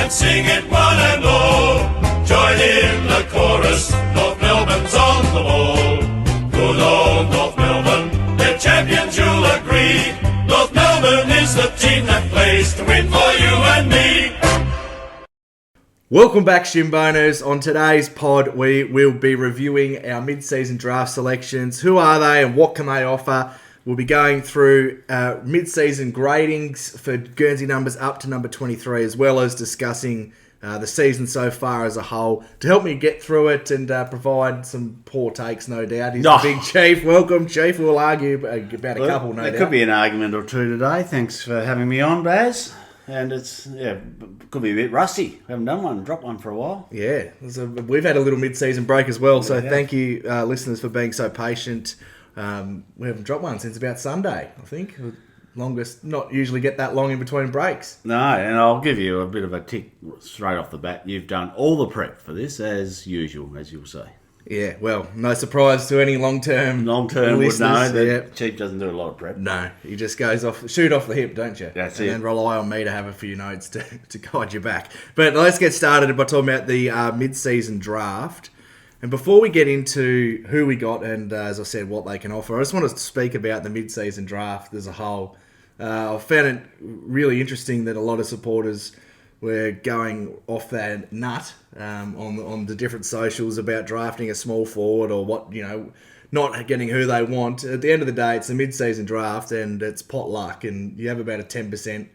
and sing it one and all. Join in the chorus, North Melbourne's on the ball. Good old North Melbourne, they're champions, you'll agree. North Melbourne is the team that plays to win for you and me. Welcome back, Shimboners. On today's pod, we will be reviewing our mid-season draft selections. Who are they and what can they offer? We'll be going through mid-season gradings for Guernsey numbers up to number 23, as well as discussing the season so far as a whole. To help me get through it and provide some poor takes, no doubt, he's the big Chief. Welcome, Chief. We'll argue about a couple, no doubt. There could be an argument or two today. Thanks for having me on, Baz. And could be a bit rusty. We haven't done one, dropped one for a while. Yeah, we've had a little mid-season break as well, so thank you, listeners, for being so patient. We haven't dropped one since about Sunday, I think. Longest, not usually get that long in between breaks. No, and I'll give you a bit of a tick straight off the bat. You've done all the prep for this, as usual, as you'll say. Yeah, well, no surprise to any long-term would listeners. know that Chief doesn't do a lot of prep. No, he just goes shoot off the hip, don't you? That's and it. And rely on me to have a few notes to guide you back. But let's get started by talking about the mid-season draft. And before we get into who we got and, as I said, what they can offer, I just want to speak about the mid-season draft as a whole. I found it really interesting that a lot of supporters were going off that nut on the different socials about drafting a small forward or what, not getting who they want. At the end of the day, it's a mid-season draft and it's pot luck, and you have about a 10%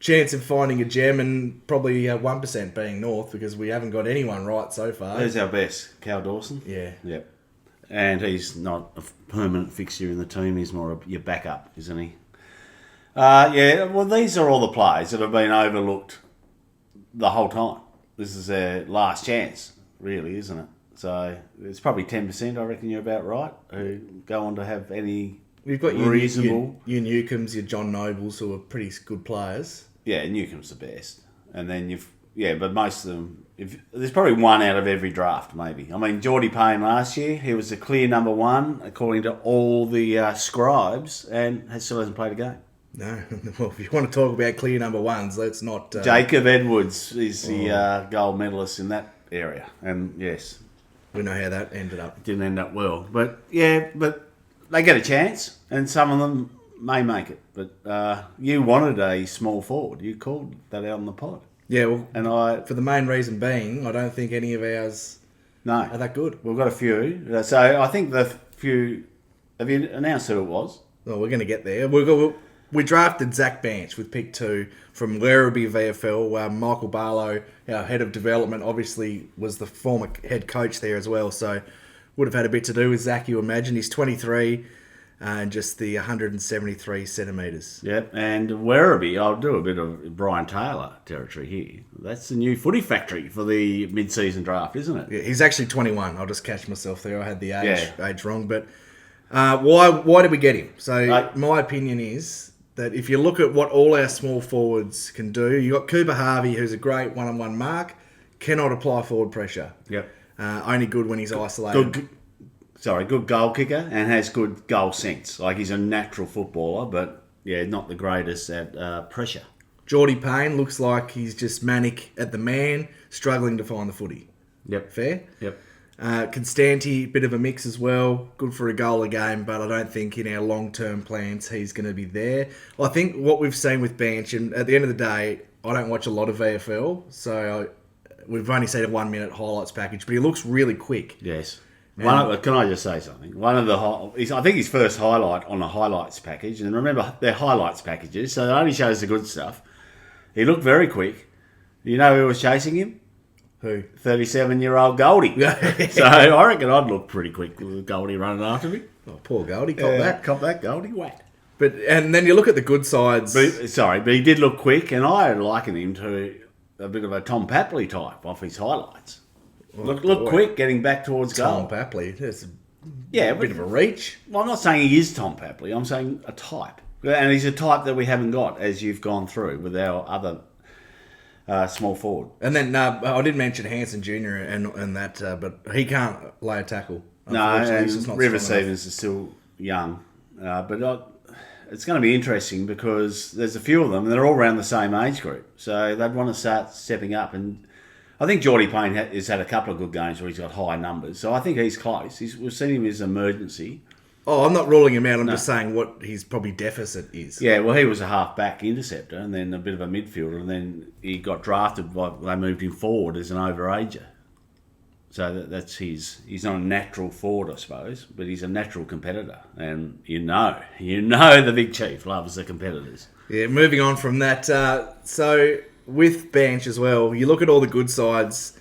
chance of finding a gem and probably 1% being North, because we haven't got anyone right so far. Who's our best? Cal Dawson? Yeah. Yep. And he's not a permanent fixture in the team. He's more your backup, isn't he? Well, these are all the players that have been overlooked the whole time. This is their last chance, really, isn't it? So it's probably 10%, I reckon you're about right, who go on to have any We've got reasonable... your Newcombs, your John Nobles, who are pretty good players. Yeah, Newcomb's the best. And then but most of them... there's probably one out of every draft, maybe. I mean, Geordie Payne last year, he was the clear number one, according to all the scribes, and still hasn't played a game. No, well, if you want to talk about clear number ones, let's not... Jacob Edwards is the gold medalist in that area, and yes. We know how that ended up. Didn't end up well. But they get a chance, and some of them may make it. But you wanted a small forward. You called that out on the pod. Yeah, well, and for the main reason being, I don't think any of ours are that good. We've got a few. So I think the few... Have you announced who it was? Well, we're going to get there. We drafted Zach Banch with pick 2 from Werribee VFL. Michael Barlow, our head of development, obviously was the former head coach there as well, so would have had a bit to do with Zach, you imagine. He's 23 and just the 173 centimetres. Yep, and Werribee, I'll do a bit of Brian Taylor territory here. That's the new footy factory for the mid-season draft, isn't it? Yeah, he's actually 21. I'll just catch myself there. I had the age wrong, but why did we get him? So my opinion is that if you look at what all our small forwards can do, you got Cooper Harvey, who's a great one-on-one mark, cannot apply forward pressure. Yep. Only good when he's isolated. Good goal kicker and has good goal sense. Like, he's a natural footballer, but not the greatest at pressure. Geordie Payne looks like he's just manic at the man, struggling to find the footy. Yep. Fair? Yep. Constanti, bit of a mix as well. Good for a goal a game, but I don't think in our long-term plans he's going to be there. I think what we've seen with Banch, and at the end of the day, I don't watch a lot of VFL, so we've only seen a 1-minute highlights package, but he looks really quick. Yes. Can I just say something? I think his first highlight on a highlights package, and remember, they're highlights packages, so it only shows the good stuff. He looked very quick. You know who was chasing him? Who? 37-year-old Goldie. So I reckon I'd look pretty quick with Goldie running after me. Oh, poor Goldie. Cop that, Goldie. Whack. And then you look at the good sides. But he did look quick, and I liken him to a bit of a Tom Papley type off his highlights. Look quick, getting back towards goal. Tom Papley. That's a bit of a reach. Well, I'm not saying he is Tom Papley. I'm saying a type. And he's a type that we haven't got, as you've gone through with our other small forward. And then I did mention Hanson Jr. and that, but he can't lay a tackle. No, and River Stevens is still young. But it's going to be interesting because there's a few of them, and they're all around the same age group. So they'd want to start stepping up. And I think Geordie Payne has had a couple of good games where he's got high numbers. So I think he's close. We've seen him as emergency. Oh, I'm not ruling him out. I'm just saying what his probably deficit is. Yeah, well, he was a half-back interceptor and then a bit of a midfielder, and then he got drafted. They moved him forward as an overager. So that's his. He's not a natural forward, I suppose, but he's a natural competitor. And you know the big chief loves the competitors. Yeah, moving on from that. So with bench as well, you look at all the good sides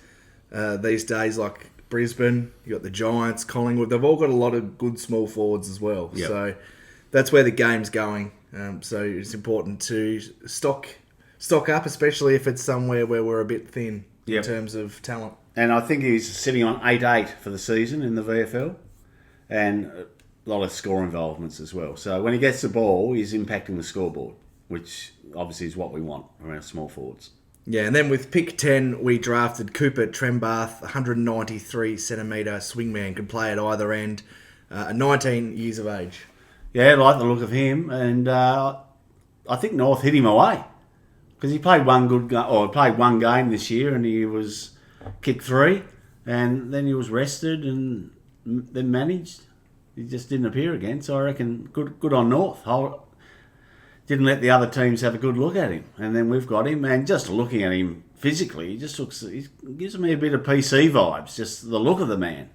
these days, like Brisbane, you got the Giants, Collingwood. They've all got a lot of good small forwards as well. Yep. So that's where the game's going. So it's important to stock up, especially if it's somewhere where we're a bit thin in terms of talent. And I think he's sitting on 8-8 for the season in the VFL, and a lot of score involvements as well. So when he gets the ball, he's impacting the scoreboard, which obviously is what we want from our small forwards. Yeah, and then with pick 10, we drafted Cooper Trembath, 193cm swingman, can play at either end, 19 years of age. Yeah, I like the look of him, and I think North hit him away because he played one game this year, and he was kicked 3, and then he was rested and then managed. He just didn't appear again, so I reckon good on North. Didn't let the other teams have a good look at him, and then we've got him. And just looking at him physically, he gives me a bit of PC vibes. Just the look of the man,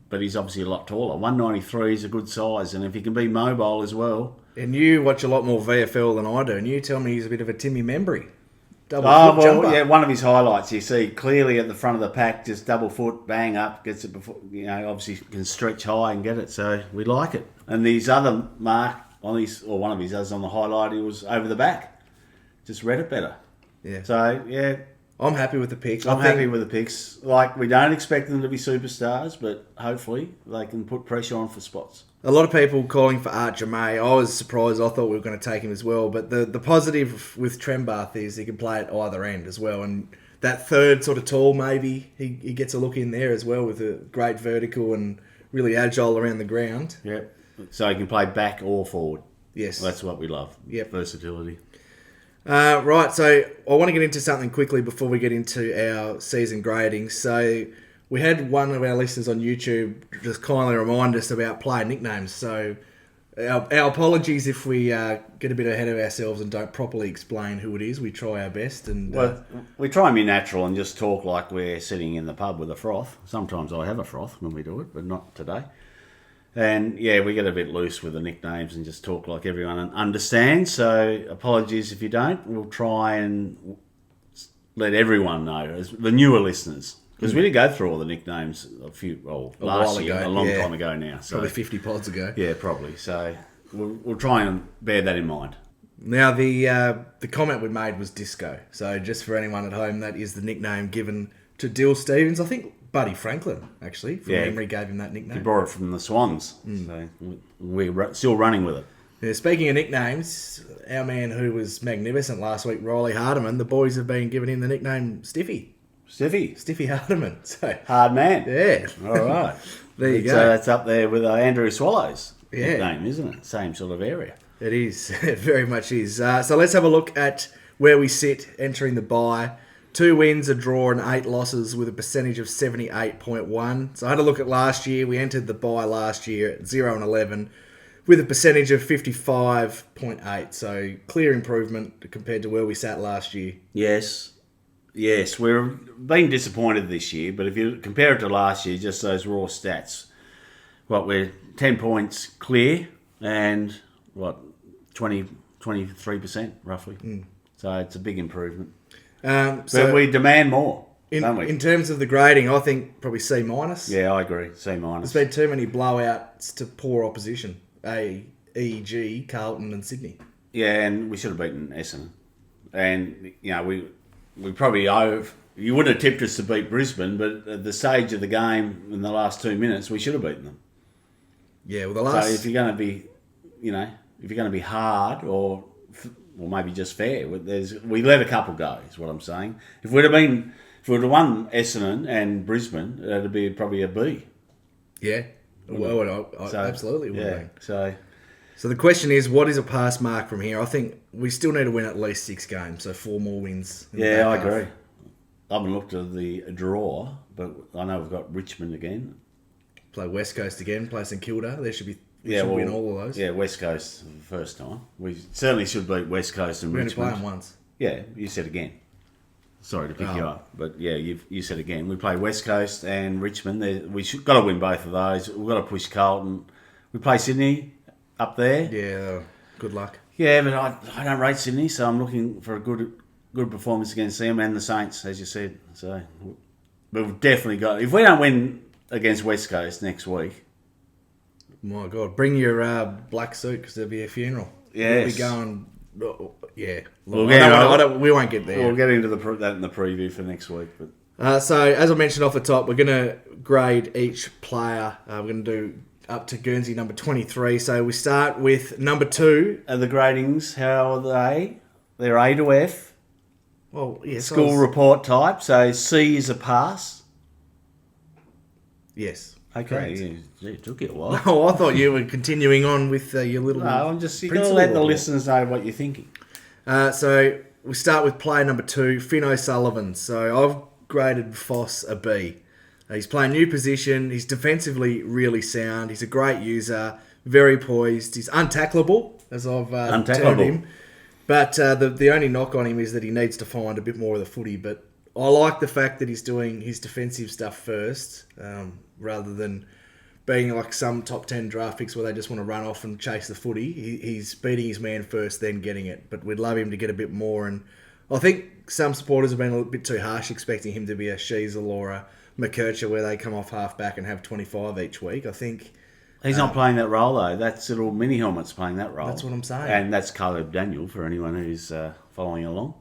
but he's obviously a lot taller. 193 is a good size, and if he can be mobile as well. And you watch a lot more VFL than I do, and you tell me he's a bit of a Timmy Membry. Double foot jumper. Yeah, one of his highlights you see clearly at the front of the pack, just double foot, bang up, gets it before. Obviously can stretch high and get it, so we like it. And these other mark on his, or one of his others on the highlight, he was over the back, just read it better. Yeah. So yeah, I'm happy with the picks. I'm happy with the picks. Like, we don't expect them to be superstars, but hopefully they can put pressure on for spots. A lot of people calling for Archer May. I was surprised. I thought we were going to take him as well. But the positive with Trembath is he can play at either end as well. And that third sort of tall, maybe, he gets a look in there as well with a great vertical and really agile around the ground. Yep. So he can play back or forward. Yes. Well, that's what we love. Yep. Versatility. Right, so I want to get into something quickly before we get into our season gradings. So we had one of our listeners on YouTube just kindly remind us about player nicknames. So our apologies if we get a bit ahead of ourselves and don't properly explain who it is. We try our best. And well, we try and be natural and just talk like we're sitting in the pub with a froth. Sometimes I have a froth when we do it, but not today. And yeah, we get a bit loose with the nicknames and just talk like everyone understands. So apologies if you don't. We'll try and let everyone know, as the newer listeners. Because we did go through all the nicknames last year, a long time ago now. So, probably 50 pods ago. Yeah, probably. So we'll try and bear that in mind. Now, the comment we made was Disco. So just for anyone at home, that is the nickname given to Dill Stevens. I think Buddy Franklin, actually, from memory, gave him that nickname. He brought it from the Swans. So we're still running with it. Yeah, speaking of nicknames, our man who was magnificent last week, Riley Hardiman, the boys have been giving him the nickname Stiffy. Stiffy Hardiman. So, hard man. Yeah. All right. There you go. So that's up there with Andrew Swallow's nickname, isn't it? Same sort of area. It is. It very much is. So let's have a look at where we sit entering the bye. 2 wins, a draw, and 8 losses with a percentage of 78.1. So I had a look at last year. We entered the bye last year at 0-11 with a percentage of 55.8. So clear improvement compared to where we sat last year. Yes, we've been disappointed this year, but if you compare it to last year, just those raw stats, we're 10 points clear and 23% roughly. So it's a big improvement. But we demand more, don't we? In terms of the grading, I think probably C-. Yeah, I agree. C-. There's been too many blowouts to poor opposition. A, E, G, Carlton and Sydney. Yeah, and we should have beaten Essendon. And, we probably you wouldn't have tipped us to beat Brisbane, but at the stage of the game in the last 2 minutes, we should have beaten them. Yeah, well, So if you're going to be, if you're going to be hard or maybe just fair, we let a couple go, is what I'm saying. If we'd have won Essendon and Brisbane, it'd be probably a B. Yeah. Well, I absolutely would have been. So the question is, what is a pass mark from here? I think we still need to win at least 6 games, so 4 more wins. in the Yeah, back I half. agree. I haven't looked at the draw, but I know we've got Richmond again. Play West Coast again, play St Kilda. There should be we Yeah, should well, win all of those. Yeah, West Coast for the first time. We certainly should beat West Coast and We're going to play Richmond. them once. Yeah, you said again. Sorry to pick you up, but yeah, you said again. We play West Coast and Richmond. We should got to win both of those. We've got to push Carlton. We play Sydney up there. Yeah, good luck. Yeah, but I don't rate Sydney, so I'm looking for a good performance against them and the Saints, as you said. So we've definitely got. If we don't win against West Coast next week, My God, bring your black suit because there'll be a funeral. Yes. We'll be going. Yeah, We'll we won't get there. we'll get into that in the preview for next week. But So, as I mentioned off the top, we're going to grade each player. We're going to do up to Guernsey number 23. So, we start with number 2. the gradings, how are they? They're A to F. Well, yes. School report type. So C is a pass. Yes. Okay, yeah, it took you a while. Oh, I thought you were continuing on with your little. No, I'm just you got to principal let the report. listeners know what you're thinking. So, we start with player number 2, Finn O'Sullivan. So, I've graded Foss a B. He's playing new position. He's defensively really sound. He's a great user, very poised. He's untackleable, as I've termed him. But the only knock on him is that he needs to find a bit more of the footy. But I like the fact that he's doing his defensive stuff first, rather than being like some top 10 draft picks where they just want to run off and chase the footy. He's beating his man first, then getting it. But we'd love him to get a bit more. And I think some supporters have been a little bit too harsh expecting him to be a Sheasel or a McKercher where they come off half back and have 25 each week. I think He's not playing that role though. That's little mini helmet's playing that role. That's what I'm saying. And that's Caleb Daniel for anyone who's following along.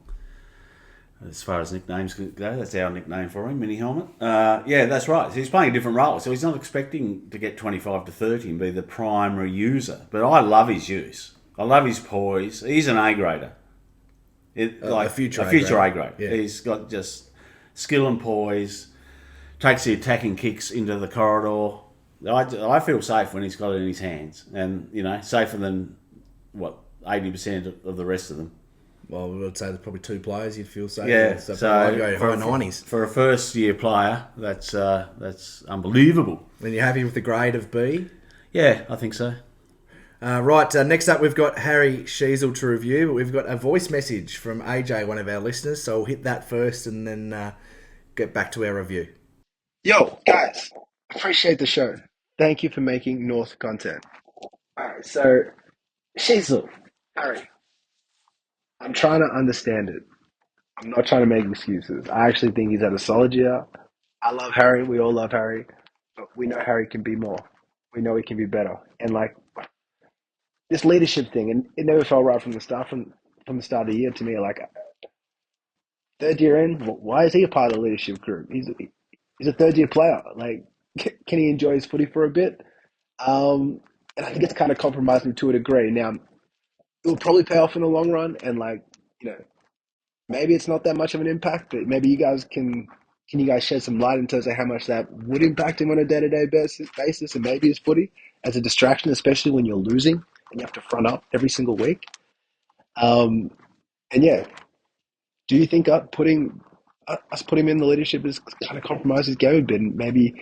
As far as nicknames go, that's our nickname for him, Mini Helmet. Yeah, that's right. So he's playing a different role. So he's not expecting to get 25 to 30 and be the primary user. But I love his use. I love his poise. He's an A-grader. A future A-grade. Yeah. He's got just skill and poise. Takes the attacking kicks into the corridor. I feel safe when he's got it in his hands. And, safer than, 80% of the rest of them. Well, we would say there's probably 2 players you'd feel safe. Yeah, with. So so I'd go high 90s. For a first-year player, that's unbelievable. Then you're happy with the grade of B? Yeah, I think so. Right, next up we've got Harry Sheasel to review, but we've got a voice message from AJ, one of our listeners, so we'll hit that first and then get back to our review. Yo, guys, appreciate the show. Thank you for making North content. Alright, so, Sheasel, Harry, I'm trying to understand it. I'm not trying to make excuses. I actually think he's had a solid year. I love Harry. We all love Harry. But we know Harry can be more. We know he can be better. And this leadership thing, and it never felt right from the start. From the start of the year to me, third year in, why is he a part of the leadership group? He's a third year player. Can he enjoy his footy for a bit? And I think it's kind of compromised him to a degree. Now, it will probably pay off in the long run, and maybe it's not that much of an impact, but maybe you guys can you guys shed some light in terms of how much that would impact him on a day-to-day basis, and maybe his footy as a distraction, especially when you're losing and you have to front up every single week. And yeah, do you think putting him in the leadership has kind of compromised his game a bit, and maybe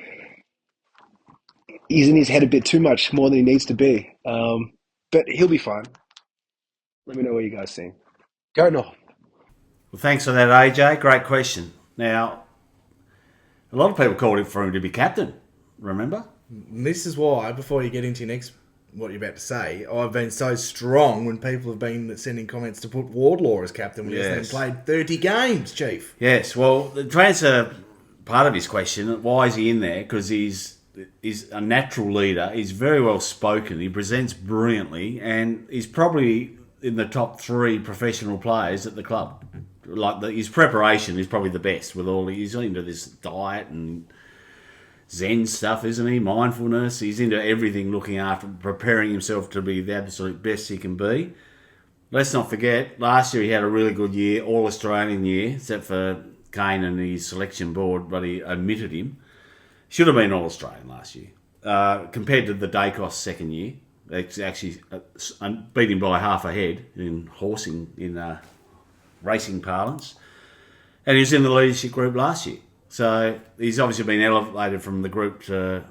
he's in his head a bit too much, more than he needs to be? But he'll be fine. Let me know what you guys think. Go North. Well, thanks for that, AJ. Great question. Now, a lot of people called for him to be captain, remember? And this is why, before you get into what you're about to say, I've been so strong when people have been sending comments to put Wardlaw as captain when he's played 30 games, Chief. Yes, well, to answer part of his question, why is he in there? Because he's a natural leader. He's very well spoken. He presents brilliantly, and he's probably in the top 3 professional players at the club. His preparation is probably the best. He's into this diet and Zen stuff, isn't he? Mindfulness. He's into everything, looking after, preparing himself to be the absolute best he can be. Let's not forget, last year he had a really good year, All-Australian year, except for Kane and his selection board, but he omitted him. Should have been All-Australian last year. Compared to the Dacos second year, It's actually beat him by half a head in horsing, in racing parlance. And he was in the leadership group last year. So he's obviously been elevated from the group to...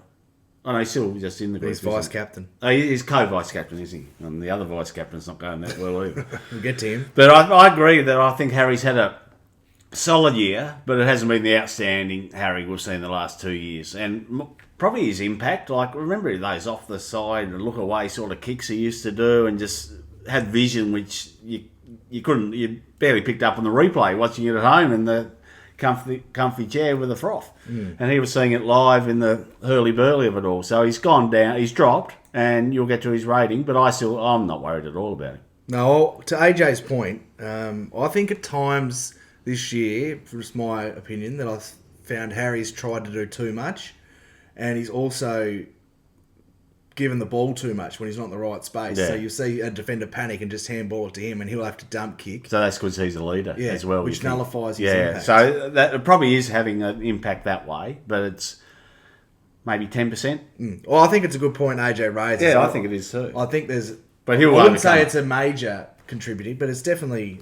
Oh, no, he's still just in the group. He's vice captain. He's co-vice captain, isn't he? And the other vice captain's not going that well either. We'll get to him. But I agree that I think Harry's had a solid year, but it hasn't been the outstanding Harry we've seen the last 2 years. And probably his impact, like, remember those off the side and look away sort of kicks he used to do, and just had vision which you barely picked up on the replay watching it at home in the comfy chair with a froth. And he was seeing it live in the hurly-burly of it all. So he's gone down, he's dropped, and you'll get to his rating, but I'm not worried at all about him. No, to AJ's point, I think at times this year, just my opinion, that I've found Harry's tried to do too much, and he's also given the ball too much when he's not in the right space. Yeah. So you see a defender panic and just handball it to him, and he'll have to dump kick. So that's because he's a leader as well. Which nullifies his impact. So that it probably is having an impact that way, but it's maybe 10%. Well, I think it's a good point AJ raised. Yeah, I think it is too. I think there's... But I wouldn't say it's a major contributing, but it's definitely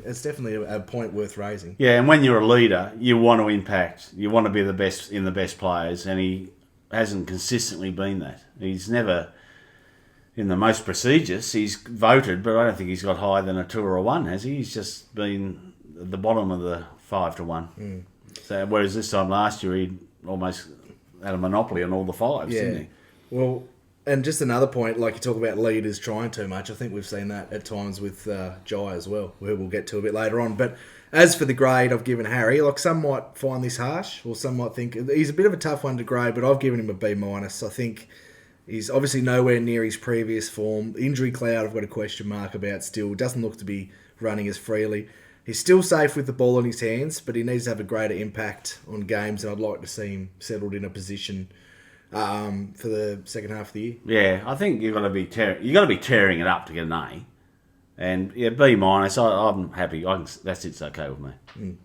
a point worth raising. Yeah, and when you're a leader, you want to impact. You want to be the best in the best players, and he hasn't consistently been that. He's never... In the most prestigious, he's voted, but I don't think he's got higher than a 2 or a 1, has he? He's just been at the bottom of the 5 to 1. So, whereas this time last year, he almost had a monopoly on all the 5s, didn't he? Well, and just another point, like you talk about leaders trying too much, I think we've seen that at times with Jai as well, where we'll get to a bit later on. But as for the grade I've given Harry, like some might find this harsh, or some might think he's a bit of a tough one to grade, but I've given him a B-. I think he's obviously nowhere near his previous form. The injury cloud I've got a question mark about still. Doesn't look to be running as freely. He's still safe with the ball in his hands, but he needs to have a greater impact on games, and I'd like to see him settled in a position for the second half of the year. Yeah, I think you've got to be tearing it up to get an A. And yeah, B-. I'm happy. It's okay with me.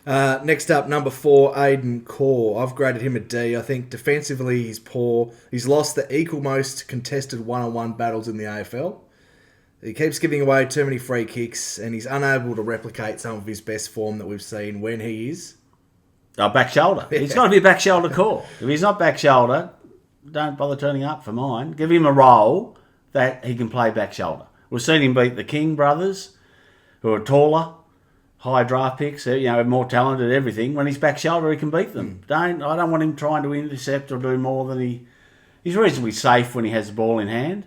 Next up, number 4, Aiden Core. I've graded him a D. I think defensively he's poor. He's lost the equal most contested one-on-one battles in the AFL. He keeps giving away too many free kicks, and he's unable to replicate some of his best form that we've seen when he is. Back shoulder. He's got to be back shoulder core. If he's not back shoulder, don't bother turning up for mine. Give him a role that he can play back shoulder. We've seen him beat the King brothers, who are taller, high draft picks, more talented, everything. When he's back shoulder, he can beat them. I don't want him trying to intercept or do more than he's reasonably safe when he has the ball in hand.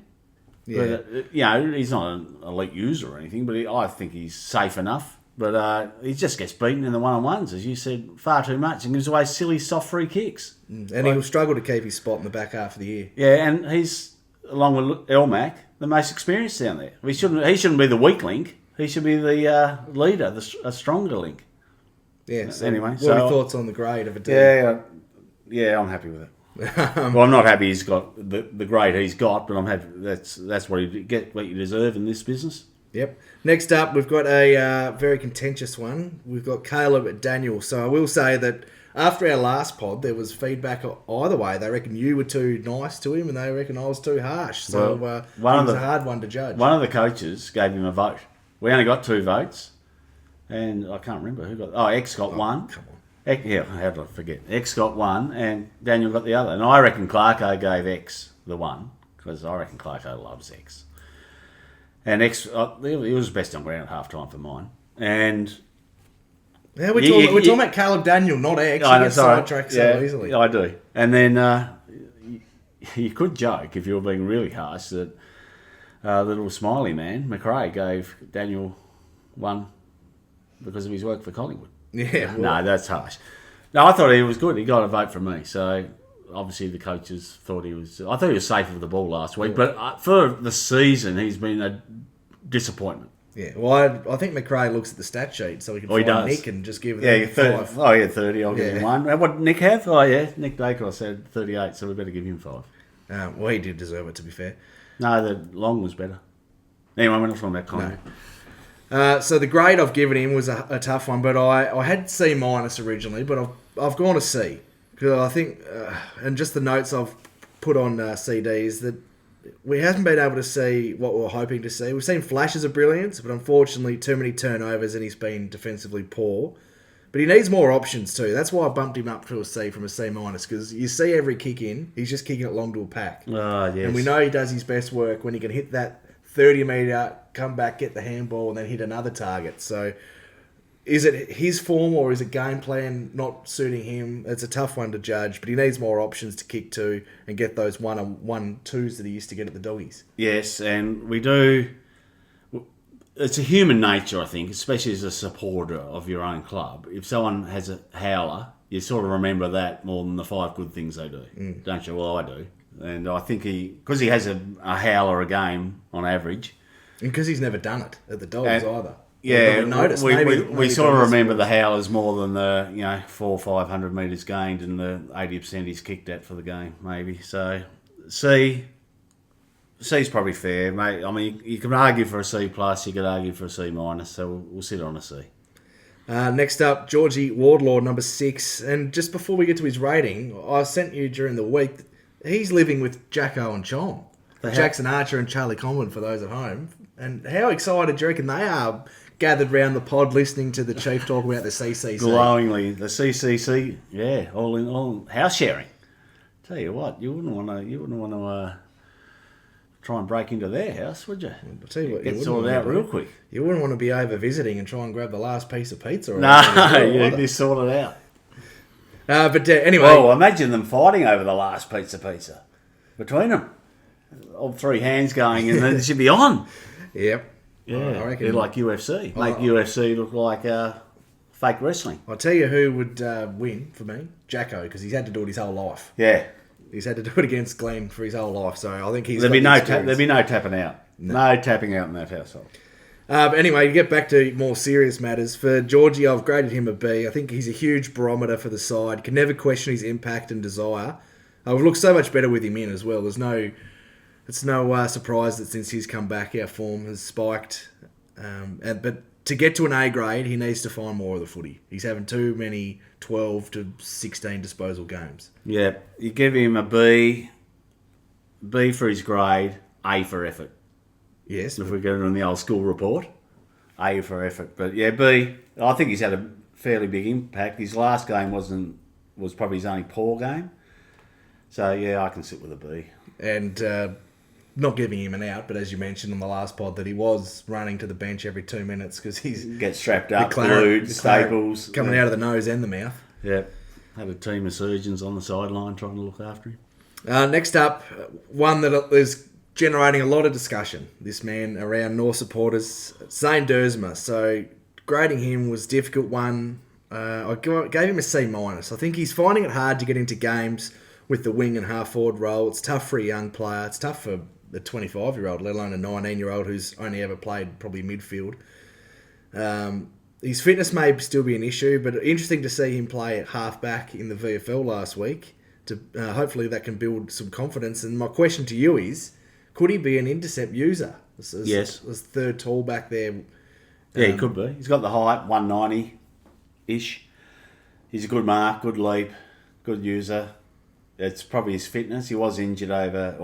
Yeah. But, he's not an elite user or anything, but I think he's safe enough. But he just gets beaten in the one-on-ones, as you said, far too much, and gives away silly, soft free kicks. And he'll struggle to keep his spot in the back half of the year. Yeah, and he's, along with Elmac, the most experienced down there. He shouldn't be the weak link. He should be the leader, a stronger link. Yeah. So anyway, what are your thoughts on the grade of a D? Yeah, I'm happy with it. Well, I'm not happy he's got the grade he's got, but I'm happy that's what you get, what you deserve in this business. Yep. Next up, we've got a very contentious one. We've got Caleb Daniel. So I will say that after our last pod, there was feedback either way. They reckon you were too nice to him, and they reckon I was too harsh. So it was a hard one to judge. One of the coaches gave him a vote. We only got 2 votes, and I can't remember who got. X got 1. Come on. How did I forget? X got 1, and Daniel got the other. And I reckon Clarko gave X the 1, because I reckon Clarko loves X. And X, he was best on ground at half time for mine. And yeah, we're talking about Caleb Daniel, not X. I You get sidetracked so easily. I do. And then you could joke, if you were being really harsh, that the little smiley man, McRae, gave Daniel 1 because of his work for Collingwood. Yeah. Well, No, that's harsh. No, I thought he was good. He got a vote from me. So obviously the coaches thought he was... I thought he was safe with the ball last week. Yeah. But for the season, he's been a disappointment. Yeah, well, I think McRae looks at the stat sheet so he can find Nick and just give them 5. Oh, yeah, 30. I'll give him 1. And what Nick have? Oh, yeah, Nick Dacre said 38, so we better give him 5. Well, he did deserve it, to be fair. No, the long was better. Anyway, we're not talking about Collingwood. No. So the grade I've given him was a tough one, but I had C- originally, but I've gone to C. Because I think, and just the notes I've put on CDs, that we haven't been able to see what we were hoping to see. We've seen flashes of brilliance, but unfortunately too many turnovers and he's been defensively poor. But he needs more options too. That's why I bumped him up to a C from a C minus, because you see every kick in, he's just kicking it long to a pack. Oh, yes. And we know he does his best work when he can hit that 30 metre, come back, get the handball, and then hit another target. So is it his form or is it game plan not suiting him? It's a tough one to judge, but he needs more options to kick to and get those 1-on-1-2s that he used to get at the doggies. Yes, and we do. It's a human nature, I think, especially as a supporter of your own club. If someone has a howler, you sort of remember that more than the 5 good things they do, don't you? Well, I do. And I think because he has a howler a game on average. And because he's never done it at the Dogs either. Yeah, noticed. we sort of remember the howlers more than the 400 or 500 metres gained and the 80% he's kicked at for the game, maybe. So C's probably fair, mate. I mean, you can argue for a C plus, you could argue for a C minus, so we'll sit on a C. Next up, Georgie Wardlaw, number 6. And just before we get to his rating, I sent you during the week, he's living with Jacko and Chom. Jackson Archer and Charlie Conlon for those at home. And how excited do you reckon they are gathered round the pod listening to the Chief talk about the CCC? Glowingly. The CCC, yeah, all house sharing. Tell you what, you wouldn't want to try and break into their house, would you? I'll tell you what, get sorted out real quick. You wouldn't want to be over visiting and try and grab the last piece of pizza. Or No, you just sort it out. But anyway. Well, imagine them fighting over the last pizza between them. All 3 hands going and then it should be on. Yep. Yeah, I reckon. they're like UFC. Make UFC look like fake wrestling. I'll tell you who would win for me. Jacko, because he's had to do it his whole life. Yeah. He's had to do it against Glenn for his whole life, so I think there'd be no tapping out. No tapping out in that household. But anyway, to get back to more serious matters, for Georgie, I've graded him a B. I think he's a huge barometer for the side. Can never question his impact and desire. We've looked so much better with him in as well. It's no surprise that since he's come back, our form has spiked. But to get to an A grade, he needs to find more of the footy. He's having too many 12 to 16 disposal games. Yeah, you give him a B for his grade, A for effort. Yes. If we get it on the old school report, A for effort. But yeah, B, I think he's had a fairly big impact. His last game was probably his only poor game. So yeah, I can sit with a B. And not giving him an out, but as you mentioned on the last pod, that he was running to the bench every 2 minutes because he's gets strapped up, glued, staples coming out of the nose and the mouth. Yeah, had a team of surgeons on the sideline trying to look after him. Next up, one that is generating a lot of discussion. This man around North supporters, Zane Dersma. So grading him was a difficult one. I gave him a C minus. I think he's finding it hard to get into games with the wing and half forward role. It's tough for a young player. It's tough for a 25-year-old, let alone a 19-year-old who's only ever played probably midfield. His fitness may still be an issue, but interesting to see him play at half-back in the VFL last week. Hopefully that can build some confidence. And my question to you is, could he be an intercept user? Yes. As third tall back there. Yeah, he could be. He's got the height, 190-ish. He's a good mark, good leap, good user. It's probably his fitness. He was injured over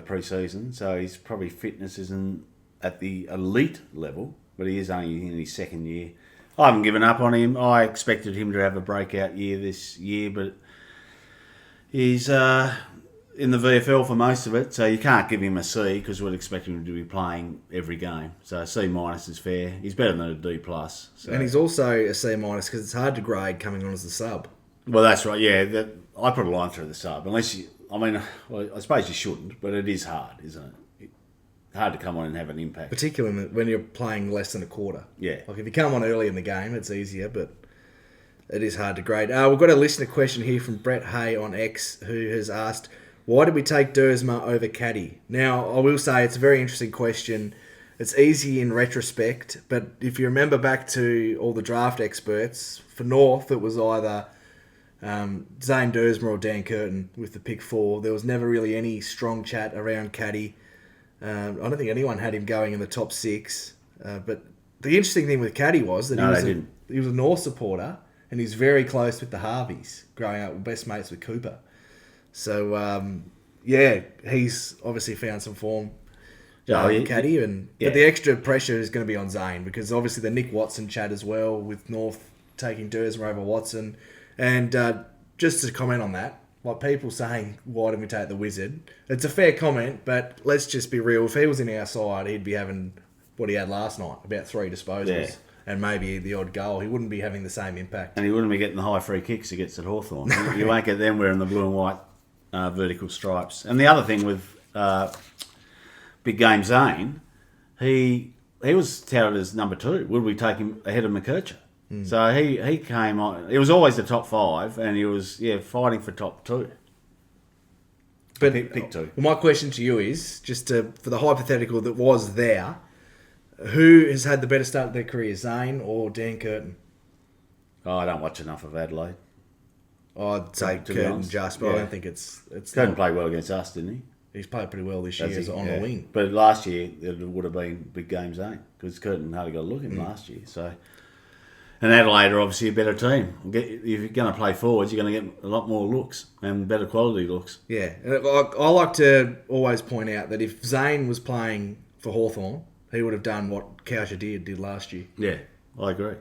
pre-season, so his probably fitness isn't at the elite level, but he is only in his second year. I haven't given up on him. I expected him to have a breakout year this year, but he's in the VFL for most of it, so you can't give him a C because we'd expect him to be playing every game. So C minus is fair. He's better than a D plus. So. And he's also a C minus because it's hard to grade coming on as the sub. Well, that's right. Yeah, I put a line through the sub. I suppose you shouldn't, but it is hard, isn't it? Hard to come on and have an impact. Particularly when you're playing less than a quarter. Yeah. Like if you come on early in the game, it's easier, but it is hard to grade. We've got a listener question here from Brett Hay on X, who has asked, why did we take Dersma over Caddy? Now, I will say it's a very interesting question. It's easy in retrospect, but if you remember back to all the draft experts, for North, it was either Zane Dersma or Dan Curtin with the pick 4. There was never really any strong chat around Caddy. I don't think anyone had him going in the top 6. But the interesting thing with Caddy was that he was a North supporter and he's very close with the Harveys, growing up best mates with Cooper. So, yeah, he's obviously found some form. Caddy, but the extra pressure is going to be on Zane because obviously the Nick Watson chat as well with North taking Dersmer over Watson, and just to comment on that, like people saying why didn't we take the Wizard? It's a fair comment, but let's just be real. If he was in our side, he'd be having what he had last night, about 3 disposals, and maybe the odd goal. He wouldn't be having the same impact, and he wouldn't be getting the high free kicks he gets at Hawthorn. You won't get them wearing the blue and white vertical stripes. And the other thing with Big Game Zane, he was touted as number 2. Would we take him ahead of McKercher? So he came on. It was always the top 5, and he was fighting for top 2. But pick 2. Well, my question to you is for the hypothetical that was there, who has had the better start of their career, Zane or Dan Curtin? Oh, I don't watch enough of Adelaide. I'd say Curtin just, but I don't think it's. Curtin played well against us, didn't he? He's played pretty well this year on the wing. But last year it would have been Big Game Zane because Curtin hardly got a look in last year. So, and Adelaide are obviously a better team. If you're going to play forwards, you're going to get a lot more looks and better quality looks. Yeah, and I like to always point out that if Zane was playing for Hawthorn, he would have done what Cowsher did last year. Yeah, I agree.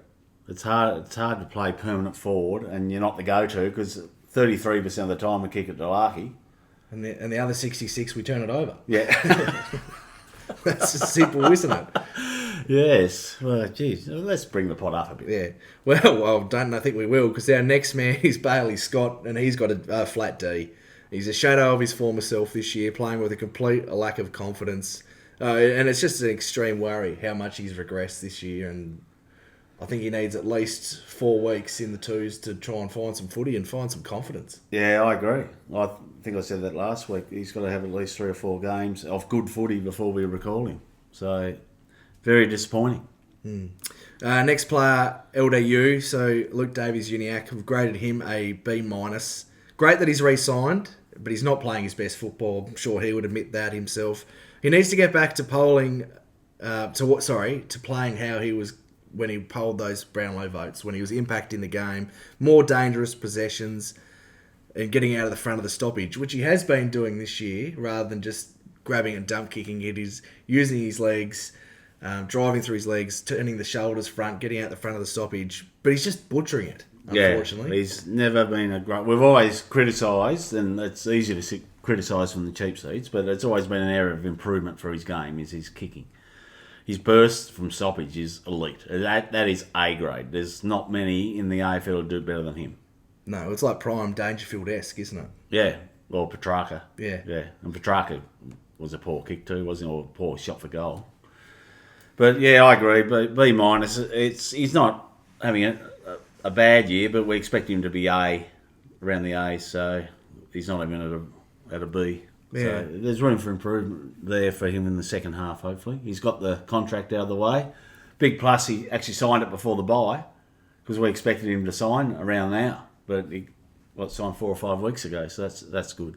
It's hard to play permanent forward and you're not the go-to because 33% of the time we kick it to Larky. And the other 66 we turn it over. Yeah. That's just simple, isn't it? Yes. Well, geez, let's bring the pot up a bit. Yeah. Well, I think we will because our next man is Bailey Scott and he's got a flat D. He's a shadow of his former self this year, playing with a complete lack of confidence. And it's just an extreme worry how much he's regressed this year, and I think he needs at least 4 weeks in the twos to try and find some footy and find some confidence. Yeah, I agree. I think I said that last week. He's got to have at least 3 or 4 games of good footy before we recall him. So, very disappointing. Next player, LDU. So, Luke Davies-Uniacke, we've graded him a B-. Great that he's re-signed, but he's not playing his best football. I'm sure he would admit that himself. He needs to get back to polling, to playing how he was when he polled those Brownlow votes, when he was impacting the game, more dangerous possessions, and getting out of the front of the stoppage, which he has been doing this year, rather than just grabbing and dump kicking it. He's using his legs, driving through his legs, turning the shoulders front, getting out the front of the stoppage, but he's just butchering it, unfortunately. Yeah, he's never been a great... We've always criticised, and it's easy to criticise from the cheap seats, but it's always been an area of improvement for his game, is his kicking. His burst from stoppage is elite. That is A grade. There's not many in the AFL who do better than him. No, it's like prime Dangerfield-esque, isn't it? Yeah, or Petrarca. Yeah. And Petrarca was a poor kick too, wasn't he? Or a poor shot for goal. But yeah, I agree. But B-, he's not having a bad year, but we expect him to be A, around the A, so he's not even at a B. Yeah. So there's room for improvement there for him in the second half, hopefully. He's got the contract out of the way. Big plus, he actually signed it before the bye, because we expected him to sign around now. But he signed 4 or 5 weeks ago, so that's good.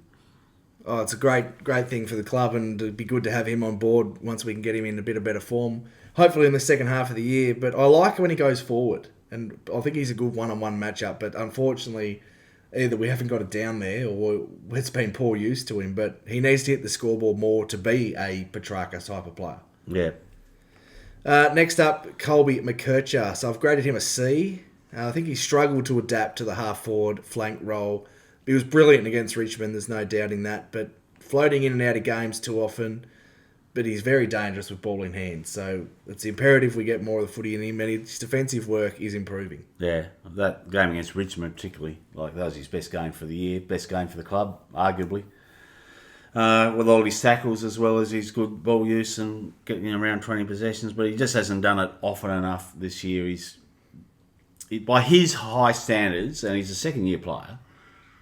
Oh, it's a great thing for the club, and it'd be good to have him on board once we can get him in a bit of better form, hopefully in the second half of the year. But I like when he goes forward, and I think he's a good one-on-one matchup, but unfortunately either we haven't got it down there or it's been poor use to him, but he needs to hit the scoreboard more to be a Petrarca type of player. Yeah. Next up, Colby McKercher. So I've graded him a C. I think he struggled to adapt to the half-forward flank role. He was brilliant against Richmond, there's no doubting that, but floating in and out of games too often. But he's very dangerous with ball in hand, so it's imperative we get more of the footy in him, and his defensive work is improving. Yeah, that game against Richmond particularly, that was his best game for the year, best game for the club, arguably. With all his tackles as well as his good ball use and getting around 20 possessions, but he just hasn't done it often enough this year. By his high standards, and he's a second-year player,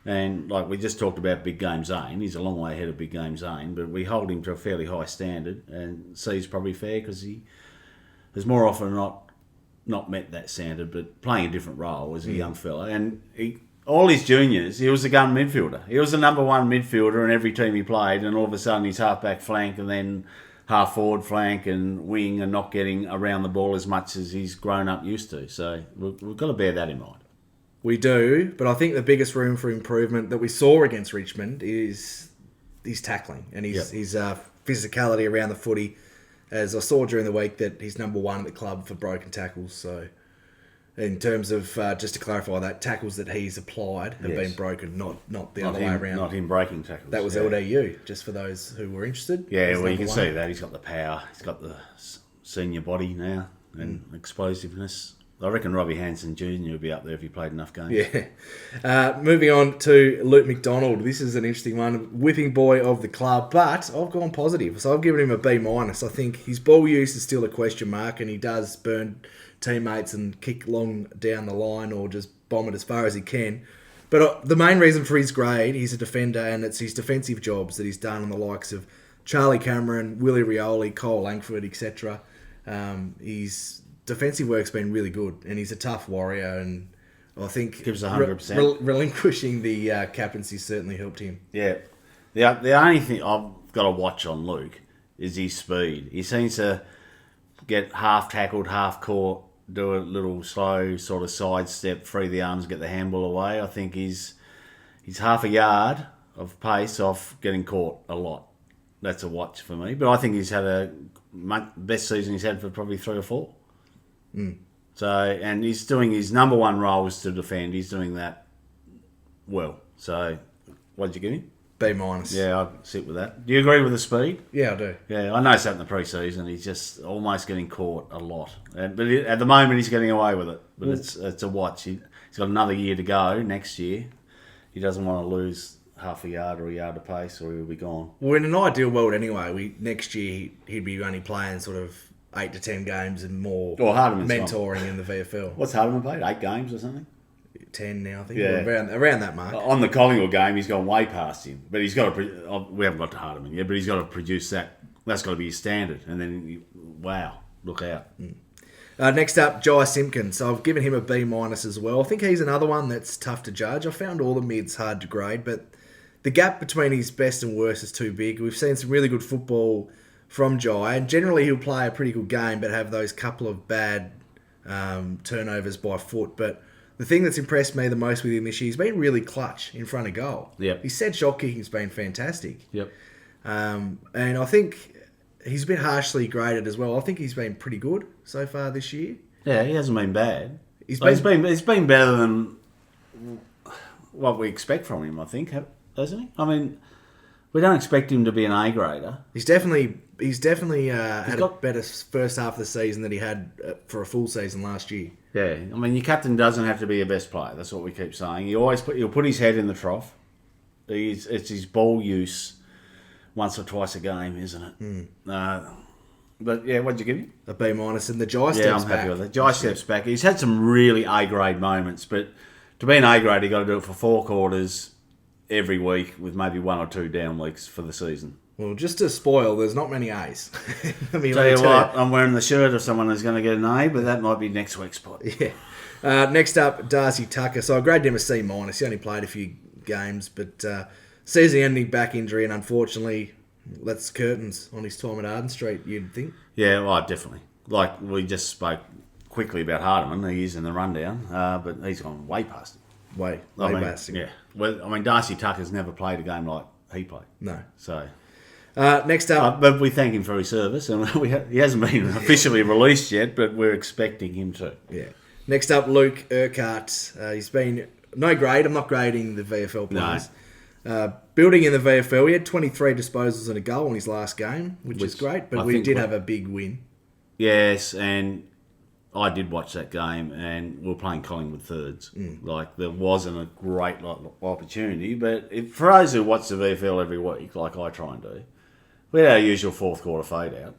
and like we just talked about Big Game Zane, he's a long way ahead of Big Game Zane, but we hold him to a fairly high standard, and C's probably fair because he has more often not met that standard, but playing a different role as a young fella. And all his juniors, he was a gun midfielder. He was the number one midfielder in every team he played, and all of a sudden he's half-back flank and then half-forward flank and wing and not getting around the ball as much as he's grown up used to. So we've got to bear that in mind. We do, but I think the biggest room for improvement that we saw against Richmond is his tackling and his physicality around the footy. As I saw during the week that he's number 1 at the club for broken tackles. So, in terms of just to clarify that, tackles that he's applied have been broken, not the other way around. Not him breaking tackles. That was LDU, just for those who were interested. Yeah, He's well, you can number 1. see that. He's got the power. He's got the senior body now and explosiveness. I reckon Robbie Hansen Jr. would be up there if he played enough games. Yeah. Moving on to Luke McDonald. This is an interesting one. Whipping boy of the club, but I've gone positive. So I've given him a B-. I think his ball use is still a question mark, and he does burn teammates and kick long down the line or just bomb it as far as he can. But the main reason for his grade, he's a defender, and it's his defensive jobs that he's done on the likes of Charlie Cameron, Willie Rioli, Cole Langford, etc. His defensive work's been really good, and he's a tough warrior, and I think gives 100%. Relinquishing the captaincy certainly helped him. Yeah. The only thing I've got to watch on Luke is his speed. He seems to get half tackled, half caught, do a little slow sort of sidestep, free the arms, get the handball away. I think he's half a yard of pace off getting caught a lot. That's a watch for me. But I think he's had a best season he's had for probably 3 or 4. So, and he's doing his number 1 role is to defend. He's doing that well. So, what did you give him? B-. Yeah, I'd sit with that. Do you agree with the speed? Yeah, I do. Yeah, I noticed that in the pre-season. He's just almost getting caught a lot. But at the moment, he's getting away with it. But it's a watch. He's got another year to go next year. He doesn't want to lose half a yard or a yard of pace or he'll be gone. Well, in an ideal world anyway, next year he'd be only playing sort of 8 to 10 games and more mentoring in the VFL. What's Hardeman played? 8 games or something? 10 now, I think. Yeah. Around that mark. On the Collingwood game, he's gone way past him. But he's got to... We haven't got to Hardeman yet, but he's got to produce that. That's got to be his standard. And then, wow, look out. Next up, Jai Simpkins. So I've given him a B- as well. I think he's another one that's tough to judge. I found all the mids hard to grade, but the gap between his best and worst is too big. We've seen some really good football from Jai, and generally he'll play a pretty good game but have those couple of bad turnovers by foot. But the thing that's impressed me the most with him this year, he's been really clutch in front of goal. Yep. His set shot kicking's been fantastic. Yep. And I think he's a bit harshly graded as well. I think he's been pretty good so far this year. Yeah, he hasn't been bad. He's been better than what we expect from him, I think, hasn't he? I mean, we don't expect him to be an A grader. He's definitely had a better first half of the season than he had for a full season last year. Yeah, I mean, your captain doesn't have to be your best player. That's what we keep saying. He'll put his head in the trough. It's his ball use once or twice a game, isn't it? But yeah, what'd you give him? A B-, and the Jai steps back. Yeah, I'm happy with it. Jai steps back. He's had some really A-grade moments, but to be an A-grade, you've got to do it for 4 quarters every week with maybe 1 or 2 down weeks for the season. Well, just to spoil, there's not many A's. Tell you what, I'm wearing the shirt of someone who's going to get an A, but that might be next week's spot. Yeah. Next up, Darcy Tucker. So I graded him a C-. He only played a few games, but season-ending back injury, and unfortunately, that's curtains on his time at Arden Street, you'd think. Yeah, well, definitely. Like, we just spoke quickly about Hardeman. He is in the rundown, but he's gone way past him. Way past him. Yeah. Well, I mean, Darcy Tucker's never played a game like he played. No. So... next up... but we thank him for his service, and he hasn't been officially released yet, but we're expecting him to. Yeah. Next up, Luke Urquhart. He's been no grade. I'm not grading the VFL players. No. Building in the VFL, he had 23 disposals and a goal in his last game, which is great, but we did have a big win. Yes, and I did watch that game, and we were playing Collingwood thirds. Like, there wasn't a great opportunity, but for those who watch the VFL every week, like I try and do, we had our usual fourth quarter fade out.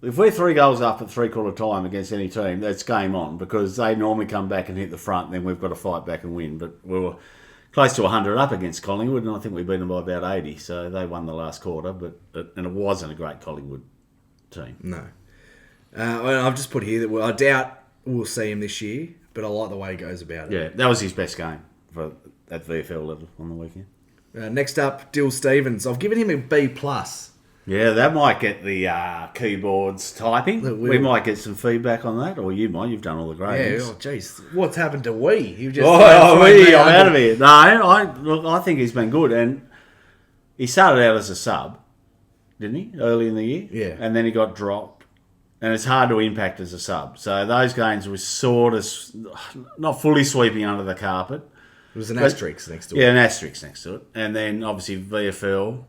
If we're 3 goals up at 3/4 time against any team, that's game on, because they normally come back and hit the front, and then we've got to fight back and win. But we were close to 100 up against Collingwood, and I think we beat them by about 80, so they won the last quarter, and it wasn't a great Collingwood team. No. I've just put here that I doubt we'll see him this year, but I like the way he goes about it. Yeah, that was his best game at VFL level on the weekend. Next up, Dill Stevens. I've given him a B+. Yeah, that might get the keyboards typing. We might get some feedback on that, or you might. You've done all the gradings. Yeah, jeez. What's happened to we? I'm out of here. No, I think he's been good. And, I mean, we don't expect him to be an A grader. If we're 3 goals up at 3/4 time against any team, that's game on, because they normally come back and hit the front, and then we've got to fight back and win. But we were close to 100 up against Collingwood, and I think we beat them by about 80, so they won the last quarter. No. he started out as a sub, didn't he, early in the year? Yeah. And then he got dropped. And it's hard to impact as a sub. So those games were sort of not fully sweeping under the carpet. It was an asterisk next to it. Yeah, an asterisk next to it. And then obviously VFL.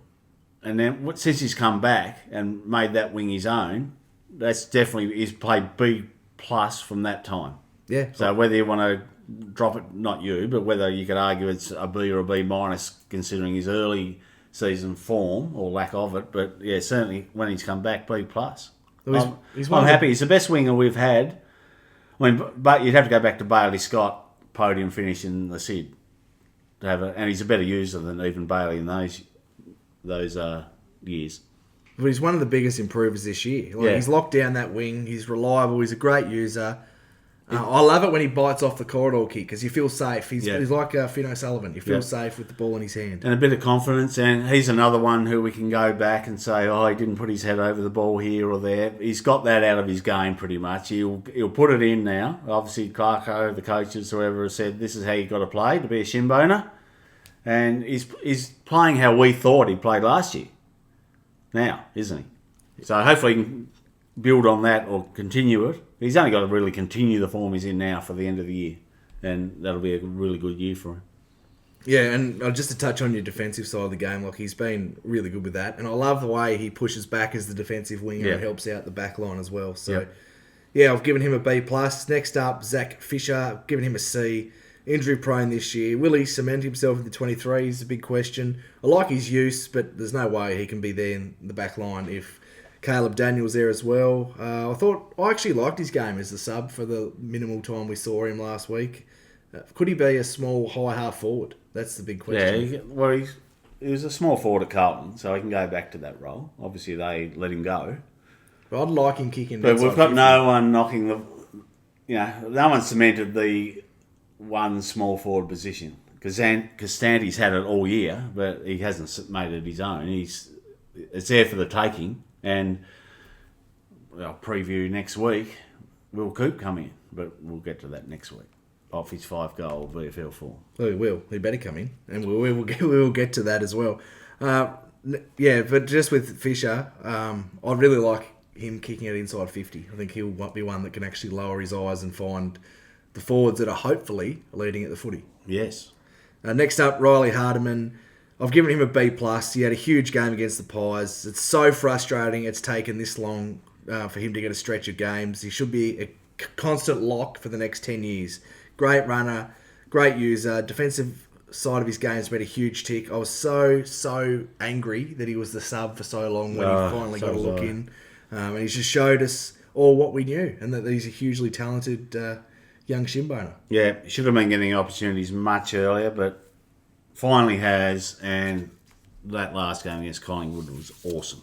And then since he's come back and made that wing his own, that's definitely, he's played B plus from that time. Yeah. So whether you want to drop it, not you, but whether you could argue it's a B or a B minus considering his early season form or lack of it. But yeah, certainly when he's come back, B plus. I'm happy. He's the best winger we've had. I mean, but you'd have to go back to Bailey Scott, podium finish in the Sid, to have and he's a better user than even Bailey in those years. But he's one of the biggest improvers this year. He's locked down that wing. He's reliable. He's a great user. I love it when he bites off the corridor kick because you feel safe. He's like Finn O'Sullivan. You feel safe with the ball in his hand. And a bit of confidence. And he's another one who we can go back and say, oh, he didn't put his head over the ball here or there. He's got that out of his game pretty much. He'll put it in now. Obviously, Clarko, the coaches, whoever has said this is how you've got to play to be a shin boner. And he's playing how we thought he played last year. Now, isn't he? So hopefully he can build on that or continue it. He's only got to really continue the form he's in now for the end of the year. And that'll be a really good year for him. Yeah, and just to touch on your defensive side of the game, he's been really good with that. And I love the way he pushes back as the defensive winger and helps out the back line as well. So, I've given him a B+. Next up, Zach Fisher, I've given him a C. Injury prone this year. Will he cement himself in the 23 is a big question. I like his use, but there's no way he can be there in the back line if Caleb Daniel's there as well. I actually liked his game as a sub for the minimal time we saw him last week. Could he be a small high half forward? That's the big question. Yeah, he was a small forward at Carlton, so he can go back to that role. Obviously, they let him go. But I'd like him kicking. But we've got no one knocking no one cemented the one small forward position. Because Stanty's had it all year, but he hasn't made it his own. It's there for the taking. And I'll preview next week. Will Coop come in? But we'll get to that next week. Off his 5-goal VFL form. Oh, he will. He better come in. And we will get to that as well. But just with Fisher, I really like him kicking it inside 50. I think he'll be one that can actually lower his eyes and find the forwards that are hopefully leading at the footy. Yes. Next up, Riley Hardiman. I've given him a B+. He had a huge game against the Pies. It's so frustrating it's taken this long for him to get a stretch of games. He should be a constant lock for the next 10 years. Great runner, great user. Defensive side of his game has been a huge tick. I was so angry that he was the sub for so long when he finally got a look in. And he's just showed us all what we knew and that he's a hugely talented young shinboner. Yeah, he should have been getting opportunities much earlier, but finally has, and that last game against Collingwood was awesome.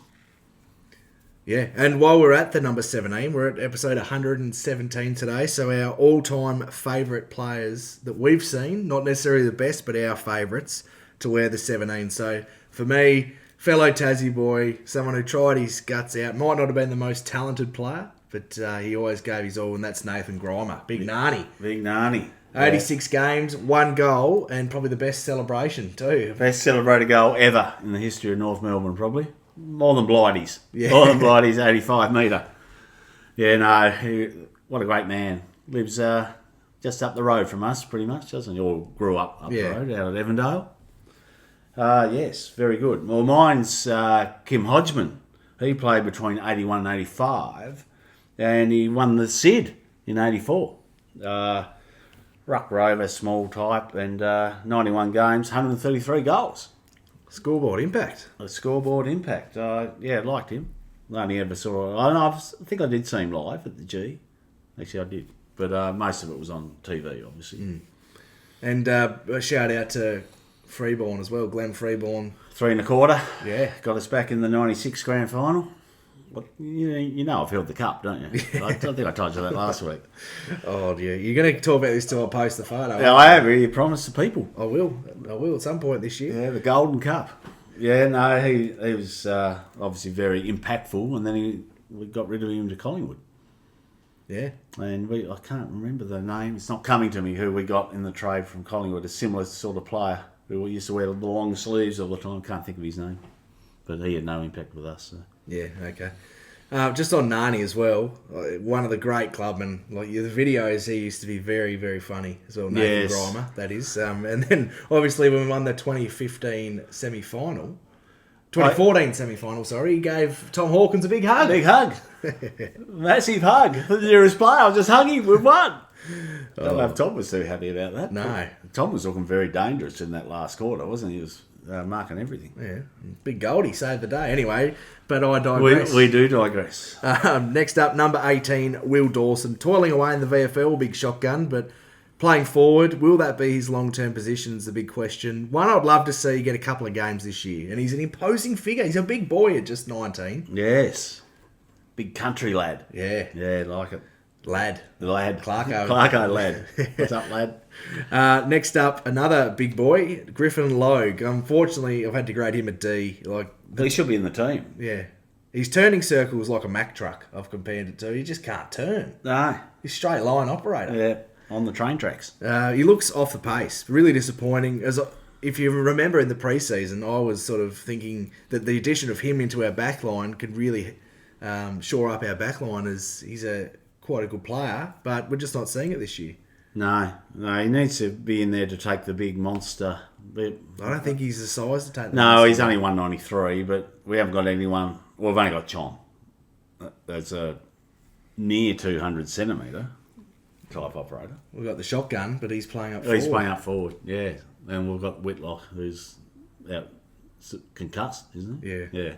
Yeah, and while we're at the number 17, we're at episode 117 today, so our all-time favourite players that we've seen, not necessarily the best, but our favourites, to wear the 17. So, for me, fellow Tassie boy, someone who tried his guts out, might not have been the most talented player, but he always gave his all, and that's Nathan Grimer. Big Narny. Big Narny. 86 games, 1 goal, and probably the best celebration too. Best celebrated goal ever in the history of North Melbourne, probably. More than Blighty's. Yeah. More than Blighty's 85 metre. Yeah, no, what a great man. Lives just up the road from us, pretty much, doesn't he? Or grew up the road, out at Evandale. Yes, very good. Well, mine's Kim Hodgman. He played between 81 and 85, and he won the Sid in 84. Ruck rover, small type, and 91 games, 133 goals. Scoreboard impact. A scoreboard impact. Liked him. Only ever saw. I think I did see him live at the G. Actually, I did, but most of it was on TV, obviously. Mm. And a shout out to Freeborn as well, Glenn Freeborn. 3 1/4. Yeah, got us back in the '96 grand final. You know I've held the cup, don't you? I think I told you that last week. Oh, dear. You're going to talk about this till I post the photo. Yeah, I have. You promised the people. I will at some point this year. Yeah, the Golden Cup. Yeah, no, he was obviously very impactful, and then we got rid of him to Collingwood. Yeah. And I can't remember the name. It's not coming to me who we got in the trade from Collingwood. A similar sort of player who used to wear the long sleeves all the time. Can't think of his name, but he had no impact with us. So. Yeah, okay. Just on Nani as well, one of the great clubmen. Like the videos, he used to be very, very funny as well. Nathan Yes. Grimer, that is. And then obviously when we won the 2015 semi-final, 2014 semi-final, sorry, he gave Tom Hawkins a big hug. Big hug, massive hug. The nearest player, I was just hugging. We won. I don't know if Tom was too happy about that. No. Tom was looking very dangerous in that last quarter, wasn't he? He was marking everything. Yeah, big Goldie saved the day. Anyway, but I digress. We do digress. Next up, number 18, Will Dawson. Toiling away in the VFL, big shotgun, but playing forward, will that be his long-term position is the big question. One I'd love to see get a couple of games this year, and he's an imposing figure. He's a big boy at just 19. Yes. Big country lad. Yeah, Yeah, like it. lad. The lad. Clarko. Clarko lad. What's up, lad? Next up, another big boy, Griffin Logue. Unfortunately, I've had to grade him a D. He should be in the team. Yeah. He's turning circles like a Mack truck, I've compared it to. He just can't turn. No. He's a straight line operator. Yeah, on the train tracks. He looks off the pace. Really disappointing. If you remember in the preseason, I was sort of thinking that the addition of him into our backline could really shore up our backline, as he's quite a good player, but we're just not seeing it this year. No, he needs to be in there to take the big monster. But I don't think he's the size to take that. no, he's only 193, but we haven't got anyone. Well, we've only got Chom. That's a near 200 centimetre type operator. We've got the shotgun, but he's playing up forward. He's playing up forward, yeah. And we've got Whitlock, who's out concussed, isn't he? Yeah. Yeah.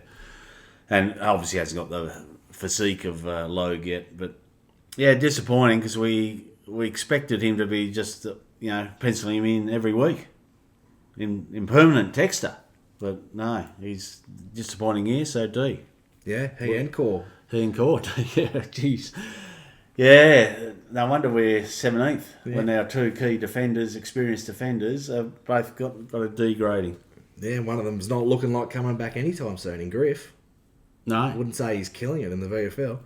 And obviously hasn't got the physique of Logue yet, but yeah, disappointing because we expected him to be just, penciling him in every week in permanent texter. But no, he's disappointing here, so D. Yeah, he and Core. He in court. Yeah, jeez. Yeah, no wonder we're 17th when our two key defenders, experienced defenders, have both got a D grading. Yeah, one of them's not looking like coming back anytime soon in Griff. I No. wouldn't say he's killing it in the VFL.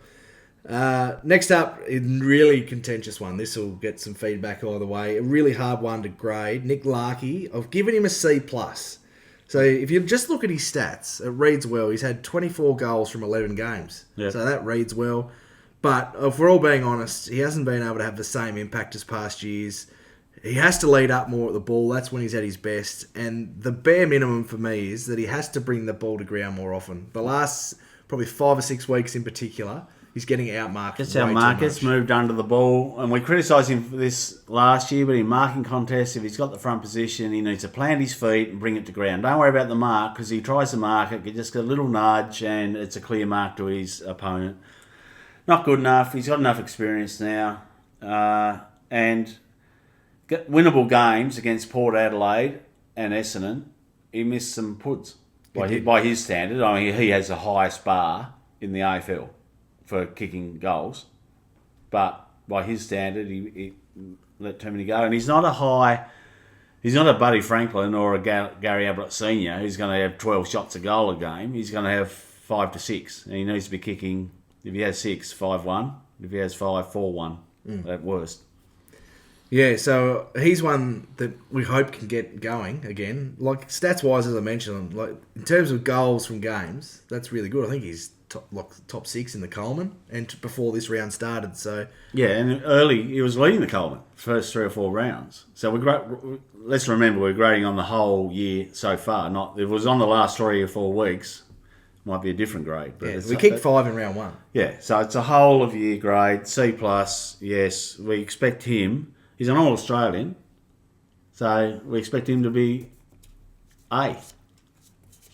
Next up, a really contentious one. This will get some feedback either way. A really hard one to grade. Nick Larkey. I've given him a C+. So if you just look at his stats, it reads well. He's had 24 goals from 11 games. Yeah. So that reads well. But if we're all being honest, he hasn't been able to have the same impact as past years. He has to lead up more at the ball. That's when he's at his best. And the bare minimum for me is that he has to bring the ball to ground more often. The last probably 5 or 6 weeks in particular, he's getting outmarked. That's way how too Marcus much. moved under the ball. And we criticised him for this last year, but in marking contests, if he's got the front position, he needs to plant his feet and bring it to ground. Don't worry about the mark, because he tries to mark it, just a little nudge, and it's a clear mark to his opponent. Not good enough. He's got enough experience now. And winnable games against Port Adelaide and Essendon, he missed some puts. By his standard, I mean, he has the highest bar in the AFL for kicking goals. But by his standard, he let too many go. And he's not a Buddy Franklin or a Gary Ablett Senior who's going to have 12 shots a goal a game. He's going to have 5 to 6. And he needs to be kicking, if he has 6, 5-1. If he has 5, 4-1 at worst. Yeah, so he's one that we hope can get going again. Like stats-wise, as I mentioned, like in terms of goals from games, that's really good. I think he's top 6 in the Coleman, and before this round started. So Yeah, and early he was leading the Coleman first 3 or 4 rounds. So let's remember we're grading on the whole year so far. Not if it was on the last 3 or 4 weeks, might be a different grade. But yeah, we kicked 5 in round 1. Yeah, so it's a whole of year grade, C+. Yes, we expect him. He's an All-Australian, so we expect him to be A.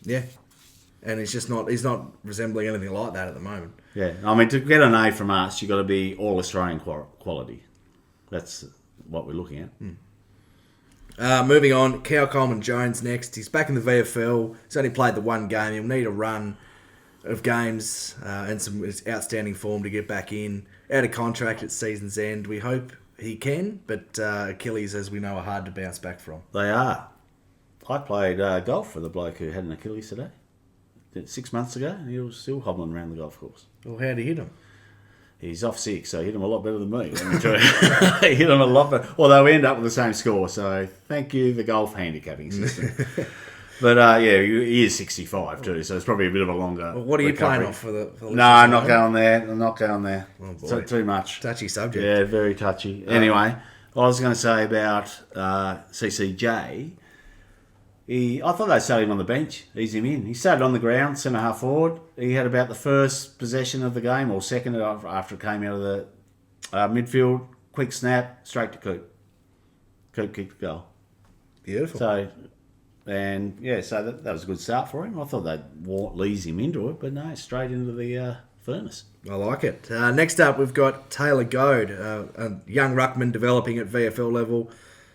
Yeah, and he's not resembling anything like that at the moment. Yeah, I mean, to get an A from us, you've got to be All-Australian quality. That's what we're looking at. Moving on, Cal Coleman Jones next. He's back in the VFL. He's only played the one game. He'll need a run of games and some outstanding form to get back in. Out of contract at season's end. We hope he can, but Achilles, as we know, are hard to bounce back from. They are. I played golf with a bloke who had an Achilles today. 6 months ago, and he was still hobbling around the golf course. Well, how'd he hit him? He's off 6, so he hit him a lot better than me. He hit him a lot better. Although we end up with the same score, so thank you, the golf handicapping system. But he is 65 too, so it's probably a bit of a longer. Well, what are you recovery. playing off for the? No, I'm not going there. I'm not going there. Oh, boy. So too much. Touchy subject. Yeah, very touchy. Anyway, I was going to say about CCJ. I thought they started him on the bench, ease him in. He started on the ground, centre half forward. He had about the first possession of the game, or second after it came out of the midfield. Quick snap, straight to Coop. Coop kicked the goal. Beautiful. So that was a good start for him. I thought they'd ease him into it, but no, straight into the furnace. I like it. Next up, we've got Taylor Goad, a young ruckman developing at VFL level.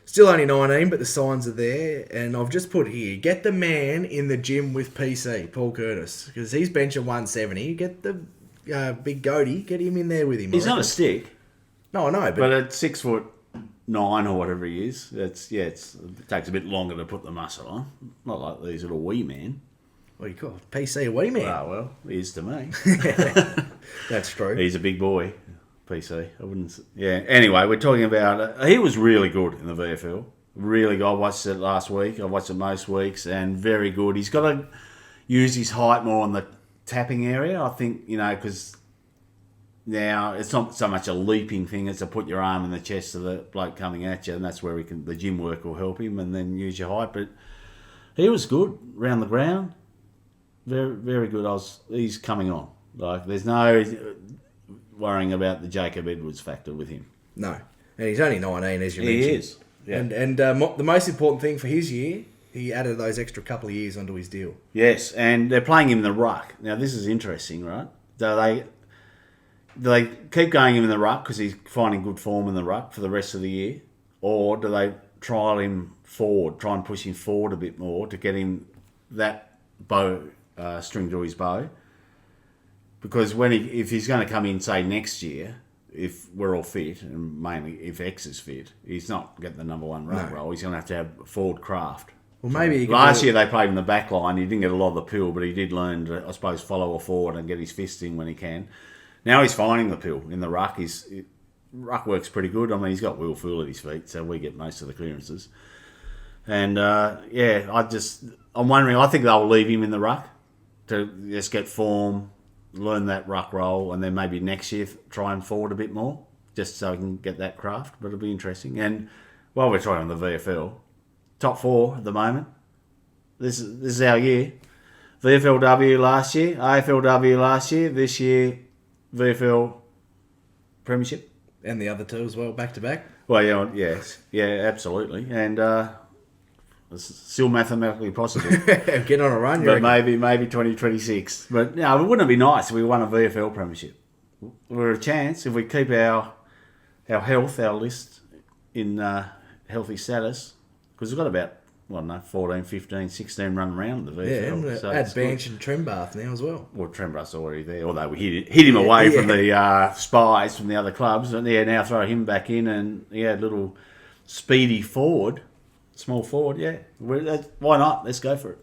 Still only 19, but the signs are there. And I've just put here, get the man in the gym with PC, Paul Curtis, because he's benching 170. Get the big goatee, get him in there with him. He's not a stick. No, I know, But at 6'9" or whatever he is, it takes a bit longer to put the muscle on. Not like these little wee men. What do you call it? PC a wee man. Oh, well, he is to me. That's true. He's a big boy, PC. I wouldn't. Yeah. Anyway, we're talking about. He was really good in the VFL. Really good. I watched it last week. I watched it most weeks, and very good. He's got to use his height more on the tapping area. I think because now it's not so much a leaping thing; it's to put your arm in the chest of the bloke coming at you, and that's where the gym work will help him, and then use your height. But he was good round the ground. Very, very good. He's coming on. Like, there's no worrying about the Jacob Edwards factor with him. No. And he's only 19, as you mentioned. He is. Yeah. And the most important thing for his year, he added those extra couple of years onto his deal. Yes, and they're playing him in the ruck. Now, this is interesting, right? Do they keep going him in the ruck because he's finding good form in the ruck for the rest of the year? Or do they trial him forward, try and push him forward a bit more to get him that string to his bow? Because if he's going to come in, say, next year, if we're all fit, and mainly if X is fit, he's not getting the number one ruck role. He's going to have forward craft. Well, maybe last year they played in the back line. He didn't get a lot of the pill, but he did learn to, I suppose, follow a forward and get his fist in when he can. Now he's finding the pill in the ruck. Ruck works pretty good. I mean, he's got Will Fool at his feet, so we get most of the clearances. And I'm wondering. I think they'll leave him in the ruck to just get form, learn that ruck role, and then maybe next year try and forward a bit more, just so he can get that craft. But it'll be interesting. And while we're trying on the VFL, top 4 at the moment. This is our year. VFLW last year, AFLW last year, this year VFL Premiership. And the other two as well, back to back. Well, absolutely. And it's still mathematically possible. Get on a run, but maybe 2026. But no, wouldn't it be nice if we won a VFL Premiership? We're a chance if we keep our health, our list in healthy status, because we've got about 14, 15, 16 run around the VFL. Yeah, so add Bench and Trembath now as well. Well, Trembath's already there, although we hit him away from the spies from the other clubs. And now throw him back in, and little speedy forward. Small forward, why not? Let's go for it.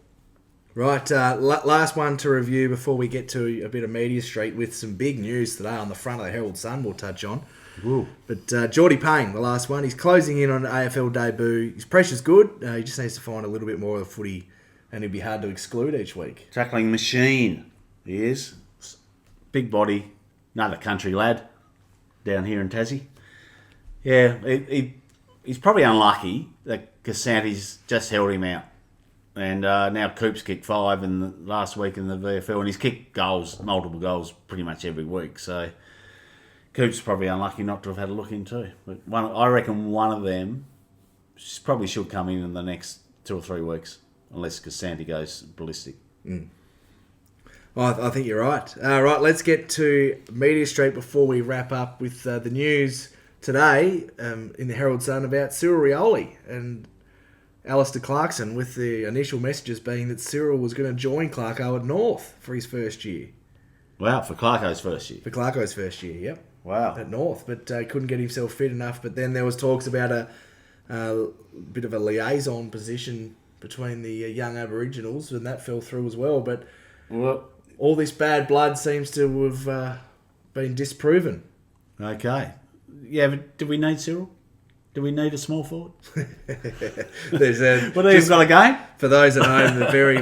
Right, last one to review before we get to a bit of Media Street with some big news today on the front of the Herald Sun we'll touch on. Ooh. But Geordie Payne, the last one, he's closing in on an AFL debut. His pressure's good. He just needs to find a little bit more of the footy, and he'll be hard to exclude each week. Tackling machine, he is. Big body, another country lad down here in Tassie. Yeah, he's probably unlucky that Casanti's just held him out. And now Coop's kicked 5 in the last week in the VFL, and he's kicked multiple goals pretty much every week. So Coop's probably unlucky not to have had a look in too. But I reckon one of them probably should come in the next 2 or 3 weeks, unless Casanti goes ballistic. Mm. Well, I think you're right. Right, let's get to Media Street before we wrap up with the news today in the Herald Sun about Cyril Rioli and Alistair Clarkson, with the initial messages being that Cyril was going to join Clarko at North for his first year. Wow, for Clarko's first year. For Clarko's first year, yep. Wow. At North, but couldn't get himself fit enough. But then there was talks about a bit of a liaison position between the young Aboriginals, and that fell through as well. But all this bad blood seems to have been disproven. Okay. Yeah, but do we need Cyril? Do we need a small forward? There's a, What, he's got a game? for those that know, the very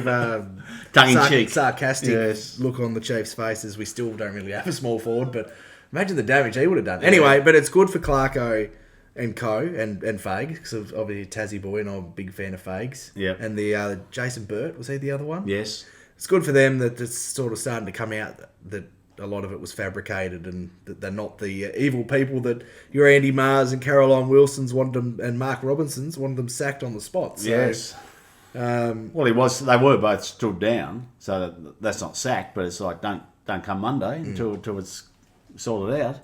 Tongue-in-cheek. sarcastic Yes. look on the Chiefs' faces. We still don't really have a small forward, but imagine the damage he would have done. Anyway, but it's good for Clarko and Co. and Fague, because obviously Tassie boy, and I'm a big fan of Fags. Yep. And the Jason Burt, was he the other one? Yes. It's good for them that it's sort of starting to come out that a lot of it was fabricated and that they're not the evil people that your Andy Mars and Caroline Wilsons wanted them, and Mark Robinsons wanted them sacked on the spot. So, Yes. Well, he was. They were both stood down, so that's not sacked. But it's like don't come Monday until it's sorted out.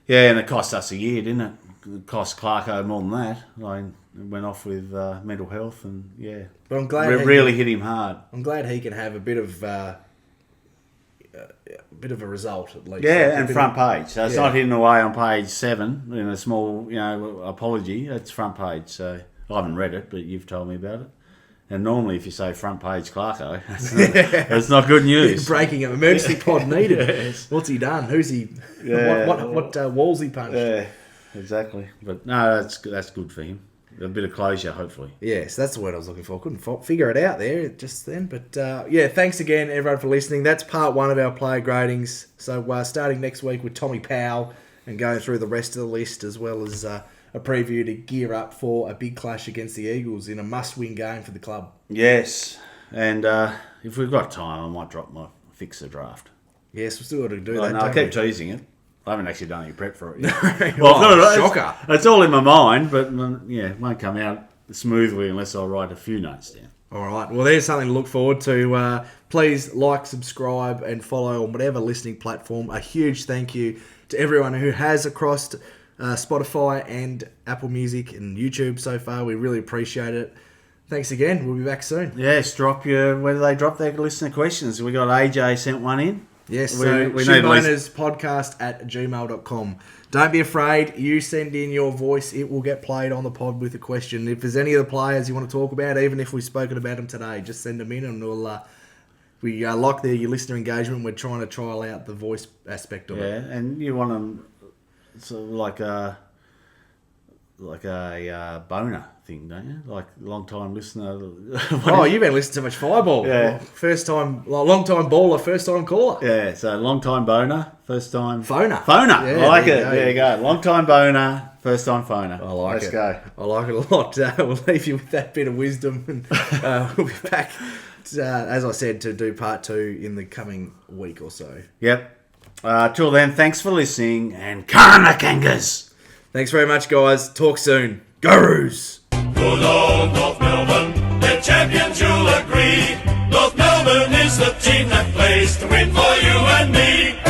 Yeah, and it cost us a year, didn't it? It cost Clarko more than that. Like, it went off with mental health, and yeah, But I'm glad really hit him hard. I'm glad he can have a bit of a result at least. Yeah, Like, and front page. So it's Yeah. not hidden away on page 7 in a small, apology. It's front page. So I haven't read it, but you've told me about it. And normally, if you say front page Clarko, that's not good news. breaking an emergency pod needed. Yes. What's he done? Who's he? Yeah. What walls he punched? Yeah, exactly. But no, that's good for him. A bit of closure, hopefully. Yes, that's the word I was looking for. Couldn't figure it out there just then. But yeah, thanks again, everyone, for listening. That's part 1 of our player gradings. So starting next week with Tommy Powell and going through the rest of the list, as well as a preview to gear up for a big clash against the Eagles in a must-win game for the club. Yes, and if we've got time, I might drop my fixer draft. Yes, we've still got to do Well, that. no, I don't keep we? teasing it. I haven't actually done any prep for it yet. Oh, shocker. It's all in my mind, but yeah, it won't come out smoothly unless I write a few notes down. All right. Well, there's something to look forward to. Please like, subscribe, and follow on whatever listening platform. A huge thank you to everyone who has across Spotify and Apple Music and YouTube so far. We really appreciate it. Thanks again. We'll be back soon. Yes, where do they drop their listener questions? We got AJ sent one in. Yes, We so need at least- shitbonerspodcast@gmail.com. Don't be afraid. You send in your voice. It will get played on the pod with a question. If there's any of the players you want to talk about, even if we've spoken about them today, just send them in and we like your listener engagement. We're trying to trial out the voice aspect of Yeah, it. and you want them sort of like a boner thing, don't you? Like long time listener. Oh, you've been listening to much Fireball. Yeah. Long time baller, first time caller. Yeah, so long time boner, first time Phoner. Phoner, Yeah, I like there it. you go. There you go. Long time boner, first time phoner. I like Let's it. go. I like it a lot. We'll leave you with that bit of wisdom, and we'll be back, as I said, to do part 2 in the coming week or so. Yep. Till then, thanks for listening, and Karma Kangas. Thanks very much, guys. Talk soon. Gurus! Good old North Melbourne, the champions you'll agree. North Melbourne is the team that plays to win for you and me.